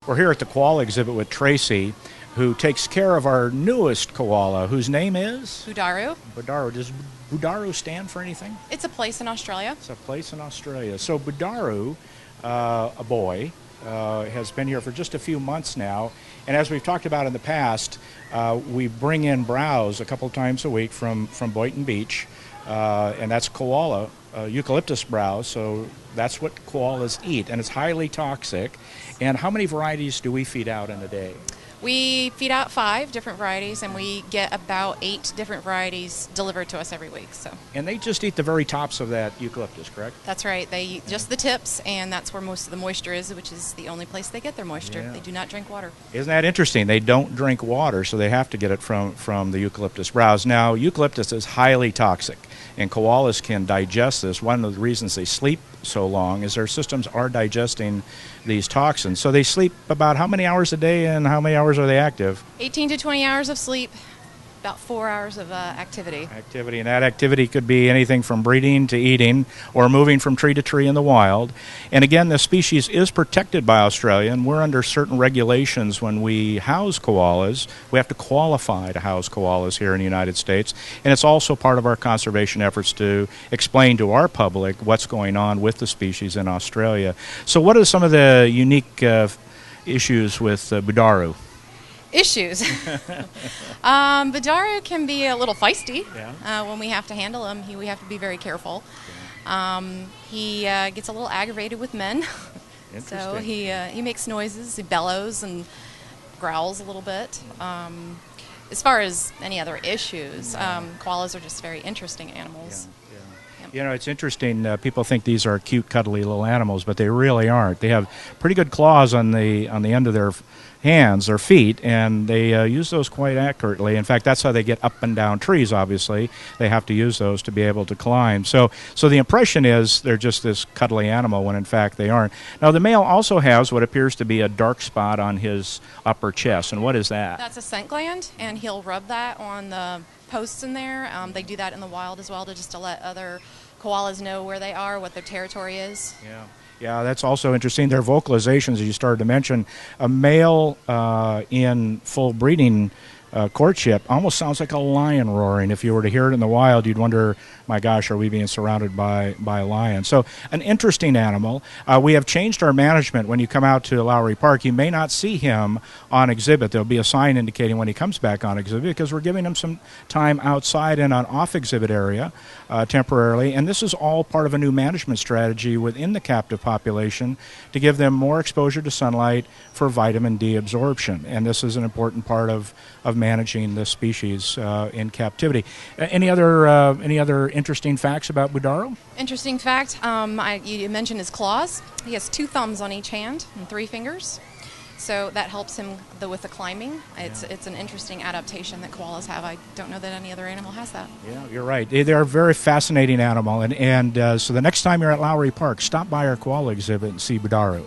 We're here at the koala exhibit with Tracy, who takes care of our newest koala, whose name is? Budaru. Budaru. Does Budaru stand for anything? It's a place in Australia. It's a place in Australia. So Budaru, a boy, has been here for just a few months now. And as we've talked about in the past, we bring in browse a couple times a week from Boynton Beach, and that's koala, eucalyptus browse. So that's what koalas eat, and it's highly toxic. And how many varieties do we feed out in a day? We feed out 5 different varieties, and we get about 8 different varieties delivered to us every week. And they just eat the very tops of that eucalyptus, correct? That's right. They eat just the tips, and that's where most of the moisture is, which is the only place they get their moisture. Yeah. They do not drink water. Isn't that interesting? They don't drink water, so they have to get it from the eucalyptus browse. Now, eucalyptus is highly toxic, and koalas can digest this. One of the reasons they sleep so long is their systems are digesting these toxins. So they sleep about how many hours a day, and how many hours are they active? 18 to 20 hours of sleep, about 4 hours of activity. And that activity could be anything from breeding to eating or moving from tree to tree in the wild. And again, this species is protected by Australia, and we're under certain regulations when we house koalas. We have to qualify to house koalas here in the United States, and it's also part of our conservation efforts to explain to our public what's going on with the species in Australia. So what are some of the unique issues with Budaru? Issues. Budaru can be a little feisty. Yeah. When we have to handle him. We have to be very careful. He gets a little aggravated with men. So he makes noises. He bellows and growls a little bit. As far as any other issues, koalas are just very interesting animals. You know, it's interesting. People think these are cute, cuddly little animals, but they really aren't. They have pretty good claws on the end of their hands, their feet, and they use those quite accurately. In fact, that's how they get up and down trees, obviously. They have to use those to be able to climb. So the impression is they're just this cuddly animal when, in fact, they aren't. Now, the male also has what appears to be a dark spot on his upper chest. And what is that? That's a scent gland, and he'll rub that on the posts in there. They do that in the wild as well, to let other koalas know where they are, what their territory is. Yeah, that's also interesting. Their vocalizations, as you started to mention, a male in full breeding courtship almost sounds like a lion roaring. If you were to hear it in the wild, you'd wonder, my gosh, are we being surrounded by a lion? So an interesting animal. We have changed our management. When you come out to Lowry Park, you may not see him on exhibit. There'll be a sign indicating when he comes back on exhibit, because we're giving him some time outside in an off-exhibit area temporarily. And this is all part of a new management strategy within the captive population to give them more exposure to sunlight for vitamin D absorption. And this is an important part of managing the species in captivity. Any other interesting facts about Budaru? Interesting fact, you mentioned his claws. He has 2 thumbs on each hand and 3 fingers. So that helps him with the climbing. It's an interesting adaptation that koalas have. I don't know that any other animal has that. Yeah, you're right. They're a very fascinating animal. And so the next time you're at Lowry Park, stop by our koala exhibit and see Budaru.